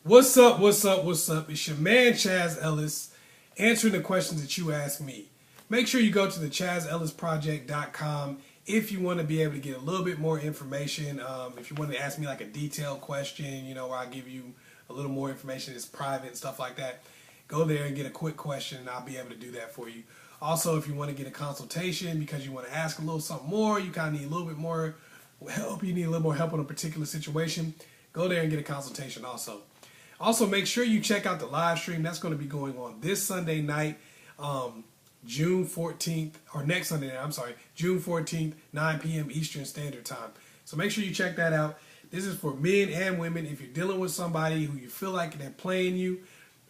What's up? What's up? What's up? It's your man Chaz Ellis answering the questions that you ask me. Make sure you go to the ChazzEllisProject.com if you want to be able to get a little bit more information. If you want to ask me like a detailed question, where I give you a little more information, it's private and stuff like that. Go there and get a quick question, and I'll be able to do that for you. Also, if you want to get a consultation because you want to ask a little something more, you kind of need a little bit more help, you need a little more help on a particular situation, go there and get a consultation also. Also, make sure you check out the live stream. That's going to be going on this Sunday night, June 14th, or next Sunday night, I'm sorry, June 14th, 9 p.m. Eastern Standard Time. So make sure you check that out. This is for men and women. If you're dealing with somebody who you feel like they're playing you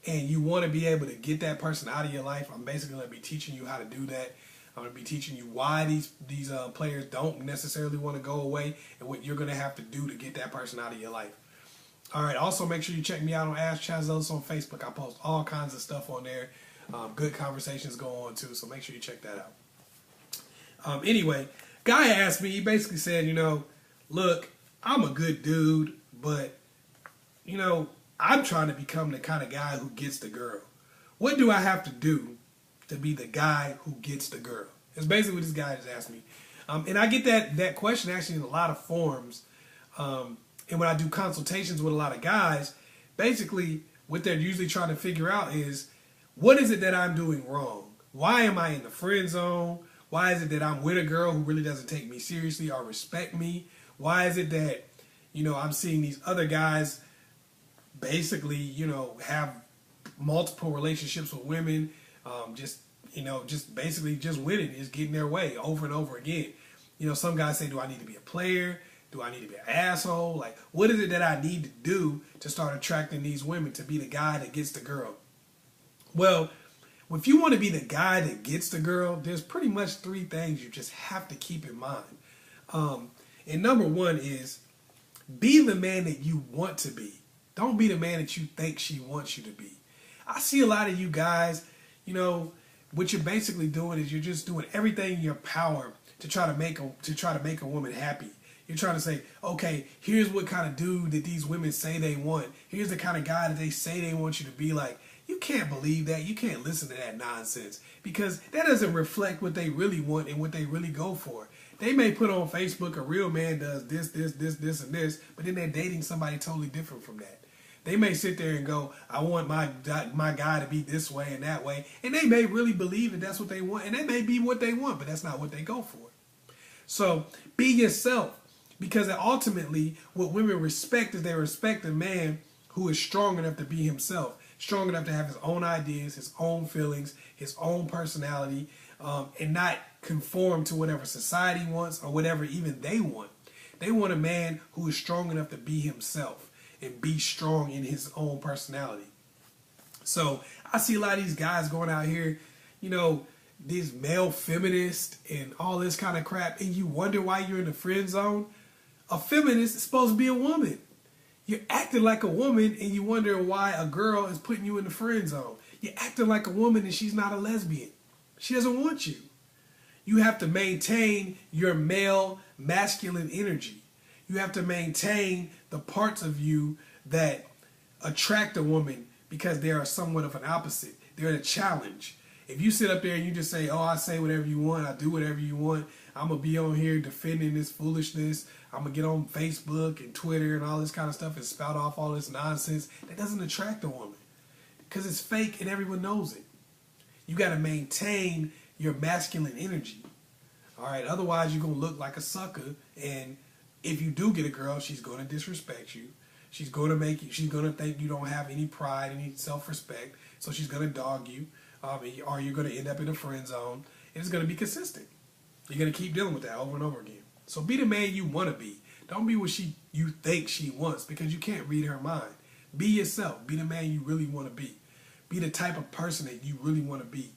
and you want to be able to get that person out of your life, I'm basically going to be teaching you how to do that. I'm going to be teaching you why these players don't necessarily want to go away and what you're going to have to do to get that person out of your life. All right, also make sure you check me out on AskChazzEllis on Facebook. I post all kinds of stuff on there. Good conversations go on too, so make sure you check that out. Anyway, guy asked me, he basically said, look, I'm a good dude, but, I'm trying to become the kind of guy who gets the girl. What do I have to do to be the guy who gets the girl? That's basically what this guy just asked me. And I get that question actually in a lot of forms. And when I do consultations with a lot of guys, basically what they're usually trying to figure out is, what is it that I'm doing wrong? Why am I in the friend zone? Why is it that I'm with a girl who really doesn't take me seriously or respect me? Why is it that, I'm seeing these other guys basically, have multiple relationships with women, just basically just winning, just getting their way over and over again. Some guys say, do I need to be a player? Do I need to be an asshole? Like, what is it that I need to do to start attracting these women to be the guy that gets the girl? Well, if you want to be the guy that gets the girl, there's pretty much three things you just have to keep in mind. And number one is, be the man that you want to be. Don't be the man that you think she wants you to be. I see a lot of you guys, what you're basically doing is you're just doing everything in your power to try to make a woman happy. You're trying to say, okay, here's what kind of dude that these women say they want. Here's the kind of guy that they say they want you to be like. You can't believe that. You can't listen to that nonsense because that doesn't reflect what they really want and what they really go for. They may put on Facebook a real man does this, and this, but then they're dating somebody totally different from that. They may sit there and go, I want my guy to be this way and that way, and they may really believe that that's what they want, and that may be what they want, but that's not what they go for. So be yourself. Because ultimately, what women respect is they respect a man who is strong enough to be himself, strong enough to have his own ideas, his own feelings, his own personality, and not conform to whatever society wants or whatever even they want. They want a man who is strong enough to be himself and be strong in his own personality. So I see a lot of these guys going out here, these male feminists and all this kind of crap, and you wonder why you're in the friend zone. A feminist is supposed to be a woman. You're acting like a woman and you wonder why a girl is putting you in the friend zone. You're acting like a woman and she's not a lesbian. She doesn't want you. You have to maintain your male, masculine energy. You have to maintain the parts of you that attract a woman because they are somewhat of an opposite. They're a challenge. If you sit up there and you just say, oh, I say whatever you want, I do whatever you want, I'm going to be on here defending this foolishness, I'm going to get on Facebook and Twitter and all this kind of stuff and spout off all this nonsense, that doesn't attract a woman because it's fake and everyone knows it. You got to maintain your masculine energy. All right, otherwise you're going to look like a sucker, and if you do get a girl, she's going to disrespect you. She's going to think you don't have any pride, any self-respect, so she's going to dog you. Or you're going to end up in a friend zone, and it's going to be consistent. You're going to keep dealing with that over and over again. So be the man you want to be. Don't be what you think she wants, because you can't read her mind. Be yourself. Be the man you really want to be. Be the type of person that you really want to be.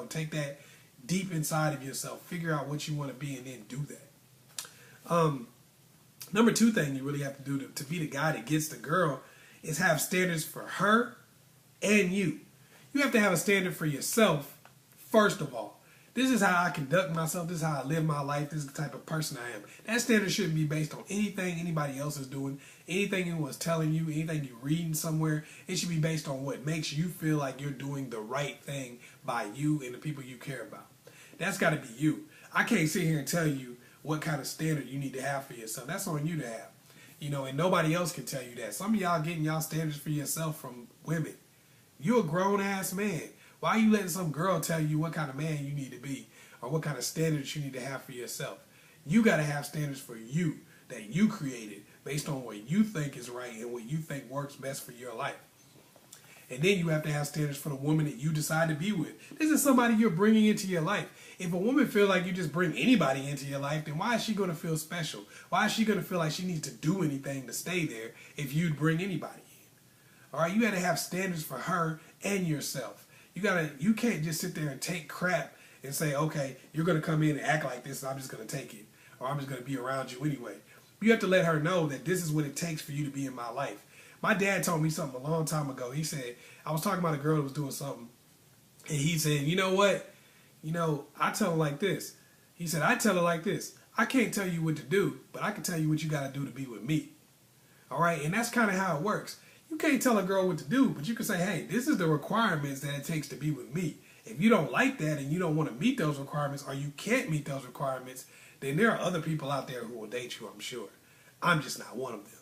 Take that deep inside of yourself. Figure out what you want to be and then do that. Number two thing you really have to do to be the guy that gets the girl is have standards for her and you. You have to have a standard for yourself, first of all. This is how I conduct myself. This is how I live my life. This is the type of person I am. That standard shouldn't be based on anything anybody else is doing, anything anyone's telling you, anything you're reading somewhere. It should be based on what makes you feel like you're doing the right thing by you and the people you care about. That's got to be you. I can't sit here and tell you what kind of standard you need to have for yourself. That's on you to have. You know, and nobody else can tell you that. Some of y'all getting y'all standards for yourself from women. You're a grown-ass man. Why are you letting some girl tell you what kind of man you need to be or what kind of standards you need to have for yourself? You got to have standards for you that you created based on what you think is right and what you think works best for your life. And then you have to have standards for the woman that you decide to be with. This is somebody you're bringing into your life. If a woman feels like you just bring anybody into your life, then why is she going to feel special? Why is she going to feel like she needs to do anything to stay there if you'd bring anybody in? All right, you got to have standards for her and yourself. You can't just sit there and take crap and say, okay, you're going to come in and act like this, and I'm just going to take it, or I'm just going to be around you anyway. You have to let her know that this is what it takes for you to be in my life. My dad told me something a long time ago. He said, I was talking about a girl that was doing something, and he said, you know what? You know, I tell her like this. He said, I tell her like this. I can't tell you what to do, but I can tell you what you got to do to be with me. All right, and that's kind of how it works. You can't tell a girl what to do, but you can say, hey, this is the requirements that it takes to be with me. If you don't like that and you don't want to meet those requirements or you can't meet those requirements, then there are other people out there who will date you, I'm sure. I'm just not one of them.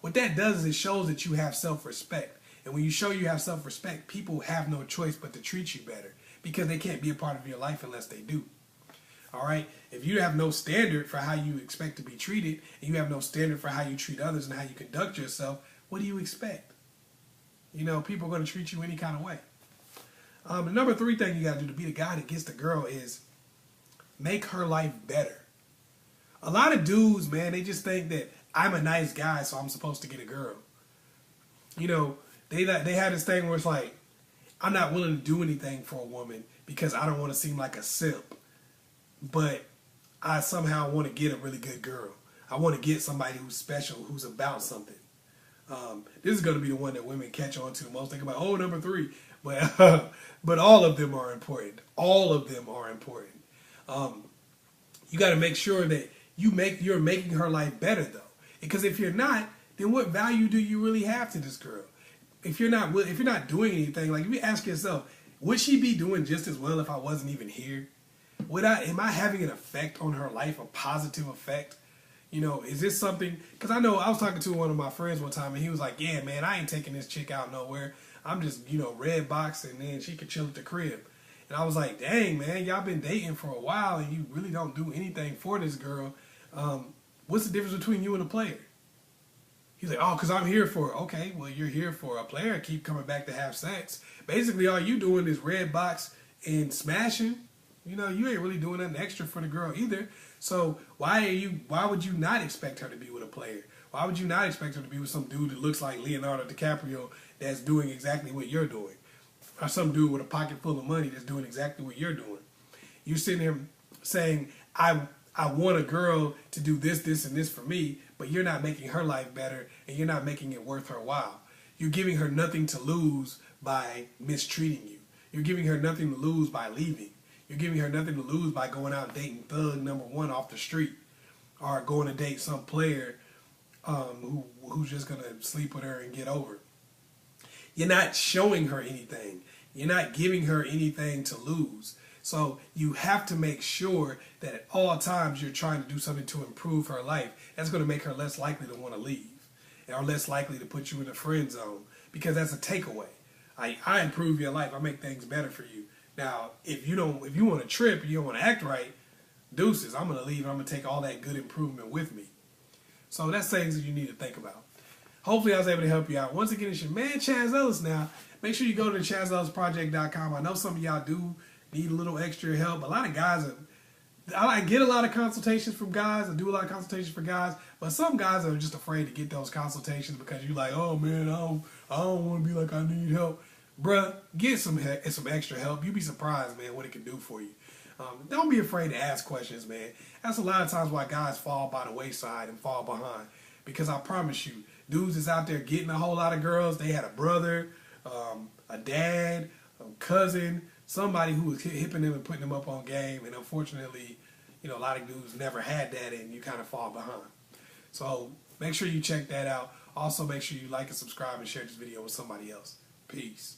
What that does is it shows that you have self-respect. And when you show you have self-respect, people have no choice but to treat you better because they can't be a part of your life unless they do. All right? If you have no standard for how you expect to be treated and you have no standard for how you treat others and how you conduct yourself, what do you expect? You know, people are going to treat you any kind of way. The number 3 thing you got to do to be the guy that gets the girl is make her life better. A lot of dudes, man, they just think that I'm a nice guy, so I'm supposed to get a girl. You know, they have this thing where it's like, I'm not willing to do anything for a woman because I don't want to seem like a simp. But I somehow want to get a really good girl. I want to get somebody who's special, who's about something. This is going to be the one that women catch on to most. Think about, oh, number 3. But all of them are important. All of them are important. You got to make sure that you're making her life better, though. Because if you're not, then what value do you really have to this girl? If you're not doing anything, like if you ask yourself, would she be doing just as well if I wasn't even here? Am I having an effect on her life, a positive effect? You know, is this something, because I know I was talking to one of my friends one time and he was like, yeah, man, I ain't taking this chick out nowhere. I'm just, red box and then she could chill at the crib. And I was like, dang, man, y'all been dating for a while and you really don't do anything for this girl. What's the difference between you and a player? He's like, oh, because I'm here for it. Okay, well, you're here for a player. Keep coming back to have sex. Basically, all you doing is red box and smashing. You know, you ain't really doing nothing extra for the girl either. So why would you not expect her to be with a player? Why would you not expect her to be with some dude that looks like Leonardo DiCaprio that's doing exactly what you're doing? Or some dude with a pocket full of money that's doing exactly what you're doing? You're sitting here saying, I want a girl to do this, this, and this for me, but you're not making her life better and you're not making it worth her while. You're giving her nothing to lose by mistreating you. You're giving her nothing to lose by leaving. You're giving her nothing to lose by going out dating thug number 1 off the street or going to date some player who's just going to sleep with her and get over it. You're not showing her anything. You're not giving her anything to lose. So you have to make sure that at all times you're trying to do something to improve her life. That's going to make her less likely to want to leave or less likely to put you in the friend zone because that's a takeaway. I improve your life. I make things better for you. Now, if you want to trip and you don't want to act right, deuces, I'm going to leave and I'm going to take all that good improvement with me. So that's things that you need to think about. Hopefully I was able to help you out. Once again, it's your man Chaz Ellis now. Make sure you go to ChazzEllisProject.com. I know some of y'all do need a little extra help. A lot of guys I get a lot of consultations from guys. I do a lot of consultations for guys, but some guys are just afraid to get those consultations because you're like, oh man, I don't want to be like I need help. Bruh, get some extra help. You'd be surprised, man, what it can do for you. Don't be afraid to ask questions, man. That's a lot of times why guys fall by the wayside and fall behind. Because I promise you, dudes is out there getting a whole lot of girls. They had a brother, a dad, a cousin, somebody who was hipping them and putting them up on game, and unfortunately, you know, a lot of dudes never had that, and you kind of fall behind. So make sure you check that out. Also, make sure you like and subscribe and share this video with somebody else. Peace.